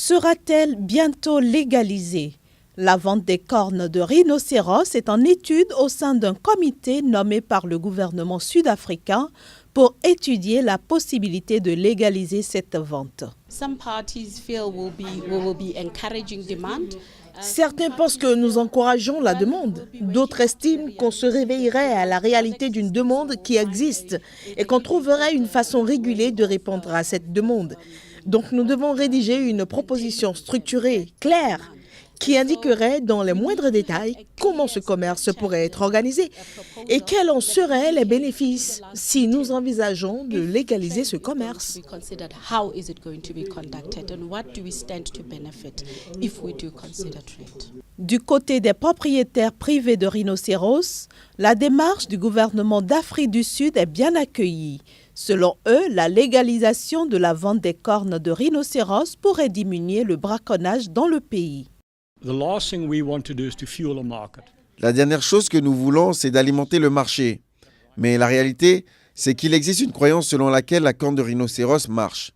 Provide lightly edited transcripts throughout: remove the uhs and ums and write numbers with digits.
Sera-t-elle bientôt légalisée? La vente des cornes de rhinocéros est en étude au sein d'un comité nommé par le gouvernement sud-africain pour étudier la possibilité de légaliser cette vente. Certains pensent que nous encourageons la demande. D'autres estiment qu'on se réveillerait à la réalité d'une demande qui existe et qu'on trouverait une façon régulée de répondre à cette demande. Donc nous devons rédiger une proposition structurée, claire, qui indiquerait dans les moindres détails comment ce commerce pourrait être organisé et quels en seraient les bénéfices si nous envisageons de légaliser ce commerce. Du côté des propriétaires privés de rhinocéros, la démarche du gouvernement d'Afrique du Sud est bien accueillie. Selon eux, la légalisation de la vente des cornes de rhinocéros pourrait diminuer le braconnage dans le pays. La dernière chose que nous voulons, c'est d'alimenter le marché. Mais la réalité, c'est qu'il existe une croyance selon laquelle la corne de rhinocéros marche.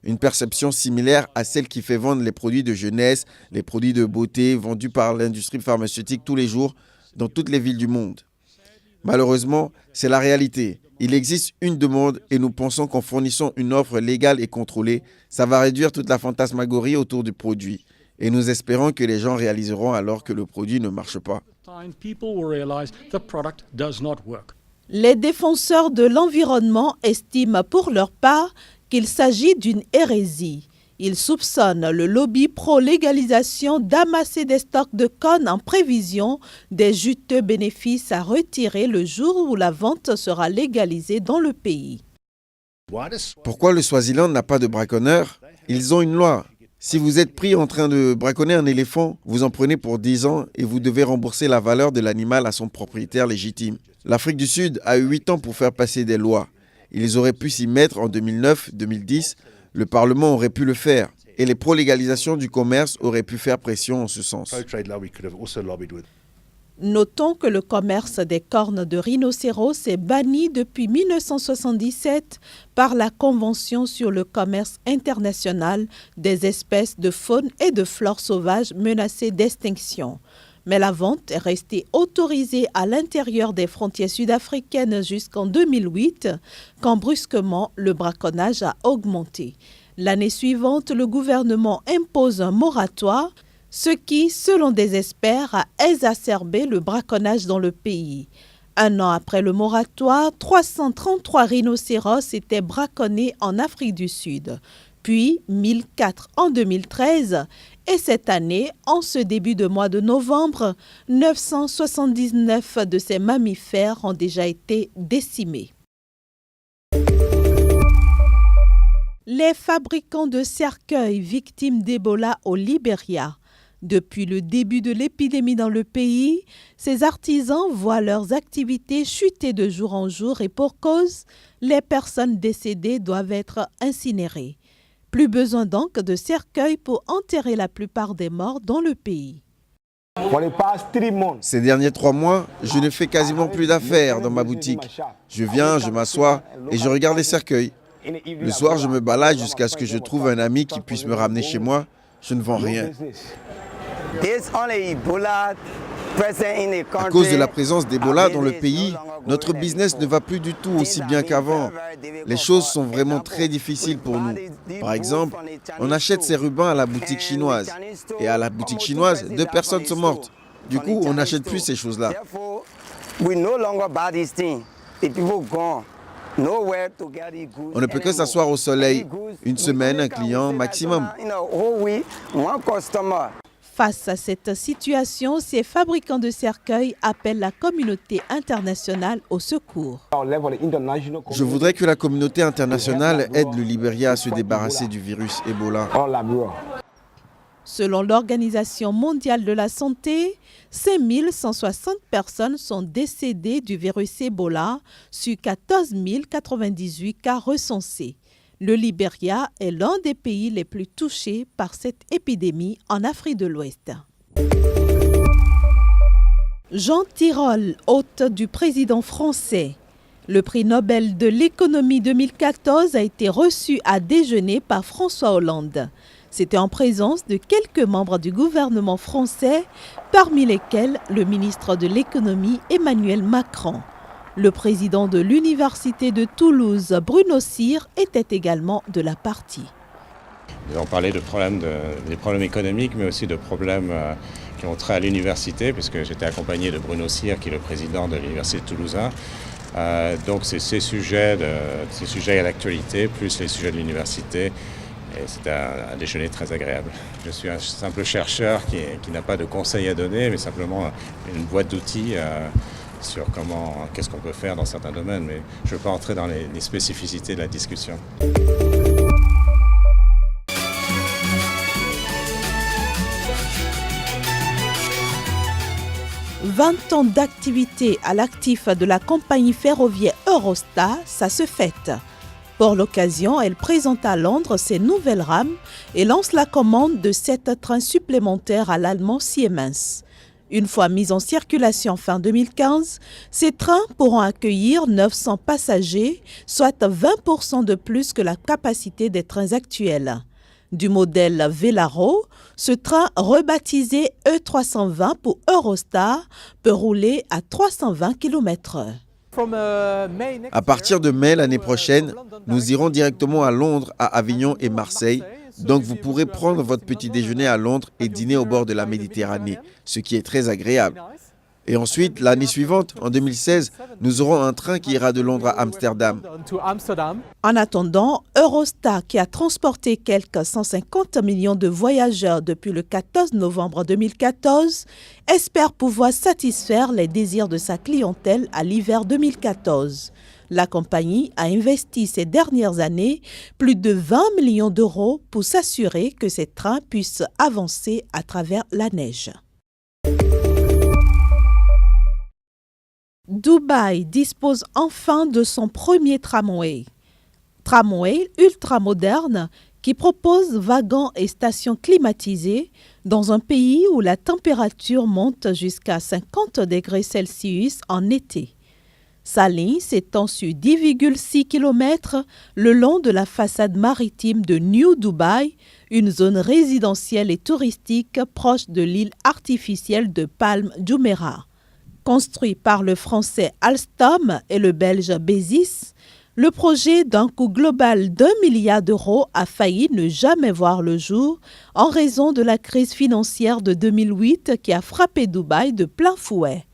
Une perception similaire à celle qui fait vendre les produits de jeunesse, les produits de beauté vendus par l'industrie pharmaceutique tous les jours dans toutes les villes du monde. Malheureusement, c'est la réalité. Il existe une demande et nous pensons qu'en fournissant une offre légale et contrôlée, ça va réduire toute la fantasmagorie autour du produit. Et nous espérons que les gens réaliseront alors que le produit ne marche pas. Les défenseurs de l'environnement estiment pour leur part qu'il s'agit d'une hérésie. Ils soupçonnent le lobby pro-légalisation d'amasser des stocks de cornes en prévision des juteux bénéfices à retirer le jour où la vente sera légalisée dans le pays. Pourquoi le Swaziland n'a pas de braconneurs? Ils ont une loi. Si vous êtes pris en train de braconner un éléphant, vous en prenez pour 10 ans et vous devez rembourser la valeur de l'animal à son propriétaire légitime. L'Afrique du Sud a eu 8 ans pour faire passer des lois. Ils auraient pu s'y mettre en 2009-2010. Le Parlement aurait pu le faire. Et les pro-légalisations du commerce auraient pu faire pression en ce sens. Notons que le commerce des cornes de rhinocéros est banni depuis 1977 par la Convention sur le commerce international des espèces de faune et de flore sauvages menacées d'extinction. Mais la vente est restée autorisée à l'intérieur des frontières sud-africaines jusqu'en 2008, quand brusquement le braconnage a augmenté. L'année suivante, le gouvernement impose un moratoire, ce qui, selon des experts, a exacerbé le braconnage dans le pays. Un an après le moratoire, 333 rhinocéros étaient braconnés en Afrique du Sud, puis 1004 en 2013, et cette année, en ce début de mois de novembre, 979 de ces mammifères ont déjà été décimés. Les fabricants de cercueils victimes d'Ebola au Libéria. Depuis le début de l'épidémie dans le pays, ces artisans voient leurs activités chuter de jour en jour et pour cause, les personnes décédées doivent être incinérées. Plus besoin donc de cercueils pour enterrer la plupart des morts dans le pays. Ces derniers 3 mois, je ne fais quasiment plus d'affaires dans ma boutique. Je viens, je m'assois et je regarde les cercueils. Le soir, je me balade jusqu'à ce que je trouve un ami qui puisse me ramener chez moi. Je ne vends rien. À cause de la présence d'Ebola dans le pays, notre business ne va plus du tout aussi bien qu'avant. Les choses sont vraiment très difficiles pour nous. Par exemple, on achète ces rubans à la boutique chinoise. Et à la boutique chinoise, 2 personnes sont mortes. Du coup, on n'achète plus ces choses-là. On ne peut que s'asseoir au soleil. Une semaine, un client maximum. Face à cette situation, ces fabricants de cercueils appellent la communauté internationale au secours. Je voudrais que la communauté internationale aide le Libéria à se débarrasser du virus Ebola. Selon l'Organisation mondiale de la santé, 5160 personnes sont décédées du virus Ebola sur 14 098 cas recensés. Le Libéria est l'un des pays les plus touchés par cette épidémie en Afrique de l'Ouest. Jean Tirole, hôte du président français. Le prix Nobel de l'économie 2014 a été reçu à déjeuner par François Hollande. C'était en présence de quelques membres du gouvernement français, parmi lesquels le ministre de l'économie Emmanuel Macron. Le président de l'université de Toulouse, Bruno Cyr, était également de la partie. Nous avons parlé des problèmes économiques, mais aussi de problèmes qui ont trait à l'université, puisque j'étais accompagné de Bruno Cyr, qui est le président de l'université de Toulouse. Donc c'est ces sujets à l'actualité, plus les sujets de l'université. Et c'était un déjeuner très agréable. Je suis un simple chercheur qui n'a pas de conseils à donner, mais simplement une boîte d'outils sur qu'est-ce qu'on peut faire dans certains domaines. Mais je ne veux pas entrer dans les spécificités de la discussion. 20 ans d'activité à l'actif de la compagnie ferroviaire Eurostar, ça se fête. Pour l'occasion, elle présente à Londres ses nouvelles rames et lance la commande de 7 trains supplémentaires à l'allemand Siemens. Une fois mis en circulation fin 2015, ces trains pourront accueillir 900 passagers, soit 20% de plus que la capacité des trains actuels. Du modèle Velaro, ce train rebaptisé E320 pour Eurostar peut rouler à 320 km/h. À partir de mai l'année prochaine, nous irons directement à Londres, à Avignon et Marseille. Donc vous pourrez prendre votre petit déjeuner à Londres et dîner au bord de la Méditerranée, ce qui est très agréable. Et ensuite, l'année suivante, en 2016, nous aurons un train qui ira de Londres à Amsterdam. En attendant, Eurostar, qui a transporté quelques 150 millions de voyageurs depuis le 14 novembre 2014, espère pouvoir satisfaire les désirs de sa clientèle à l'hiver 2014. La compagnie a investi ces dernières années plus de 20 millions d'euros pour s'assurer que ces trains puissent avancer à travers la neige. Dubaï dispose enfin de son premier tramway. Tramway ultra-moderne qui propose wagons et stations climatisées dans un pays où la température monte jusqu'à 50 degrés Celsius en été. Sa ligne s'étend sur 10,6 km le long de la façade maritime de New Dubai, une zone résidentielle et touristique proche de l'île artificielle de Palm Jumeirah. Construit par le français Alstom et le belge Bezis, le projet d'un coût global d'1 milliard d'euros a failli ne jamais voir le jour en raison de la crise financière de 2008 qui a frappé Dubaï de plein fouet.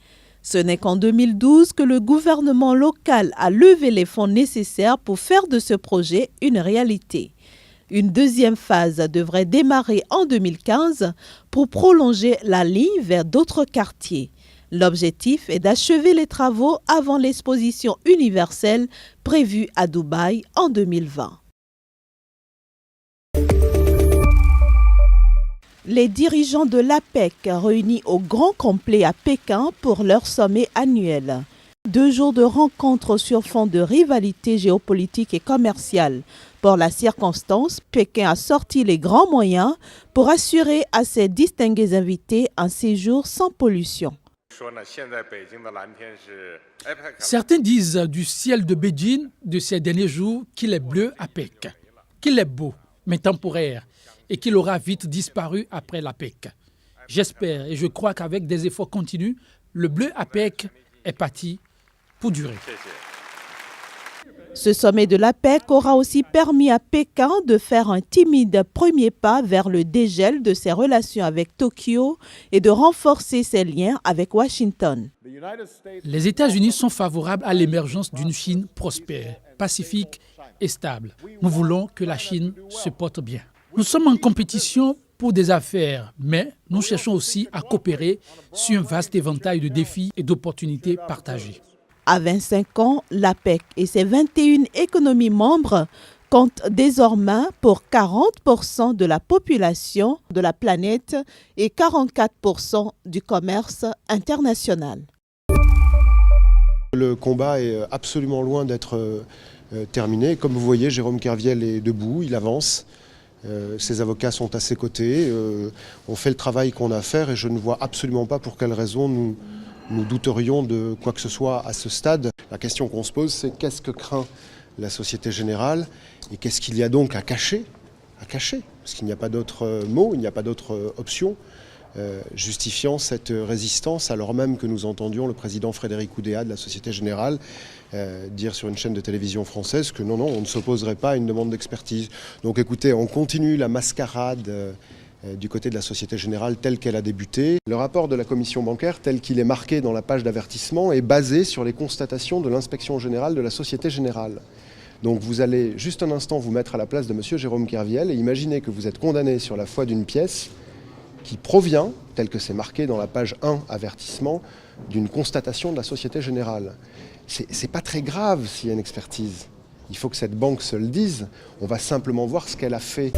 Ce n'est qu'en 2012 que le gouvernement local a levé les fonds nécessaires pour faire de ce projet une réalité. Une deuxième phase devrait démarrer en 2015 pour prolonger la ligne vers d'autres quartiers. L'objectif est d'achever les travaux avant l'exposition universelle prévue à Dubaï en 2020. Les dirigeants de l'APEC réunis au Grand Complet à Pékin pour leur sommet annuel. 2 jours de rencontres sur fond de rivalité géopolitique et commerciale. Pour la circonstance, Pékin a sorti les grands moyens pour assurer à ses distingués invités un séjour sans pollution. Certains disent du ciel de Beijing de ces derniers jours qu'il est bleu à Pékin, qu'il est beau, mais temporaire, et qu'il aura vite disparu après l'APEC. J'espère et je crois qu'avec des efforts continus, le bleu APEC est parti pour durer. Ce sommet de l'APEC aura aussi permis à Pékin de faire un timide premier pas vers le dégel de ses relations avec Tokyo et de renforcer ses liens avec Washington. Les États-Unis sont favorables à l'émergence d'une Chine prospère, pacifique et stable. Nous voulons que la Chine se porte bien. Nous sommes en compétition pour des affaires, mais nous cherchons aussi à coopérer sur un vaste éventail de défis et d'opportunités partagées. À 25 ans, l'APEC et ses 21 économies membres comptent désormais pour 40% de la population de la planète et 44% du commerce international. Le combat est absolument loin d'être terminé. Comme vous voyez, Jérôme Kerviel est debout, il avance. Ses avocats sont à ses côtés. On fait le travail qu'on a à faire et je ne vois absolument pas pour quelle raison nous douterions de quoi que ce soit à ce stade. La question qu'on se pose, c'est qu'est-ce que craint la Société Générale et qu'est-ce qu'il y a donc à cacher à cacher, parce qu'il n'y a pas d'autre mot, il n'y a pas d'autre option, justifiant cette résistance, alors même que nous entendions le président Frédéric Oudéa de la Société Générale dire sur une chaîne de télévision française que non, on ne s'opposerait pas à une demande d'expertise. Donc écoutez, on continue la mascarade du côté de la Société Générale telle qu'elle a débuté. Le rapport de la commission bancaire, tel qu'il est marqué dans la page d'avertissement, est basé sur les constatations de l'inspection générale de la Société Générale. Donc vous allez juste un instant vous mettre à la place de M. Jérôme Kerviel et imaginez que vous êtes condamné sur la foi d'une pièce qui provient, tel que c'est marqué dans la page 1 avertissement, d'une constatation de la Société Générale. C'est pas très grave s'il y a une expertise. Il faut que cette banque se le dise. On va simplement voir ce qu'elle a fait.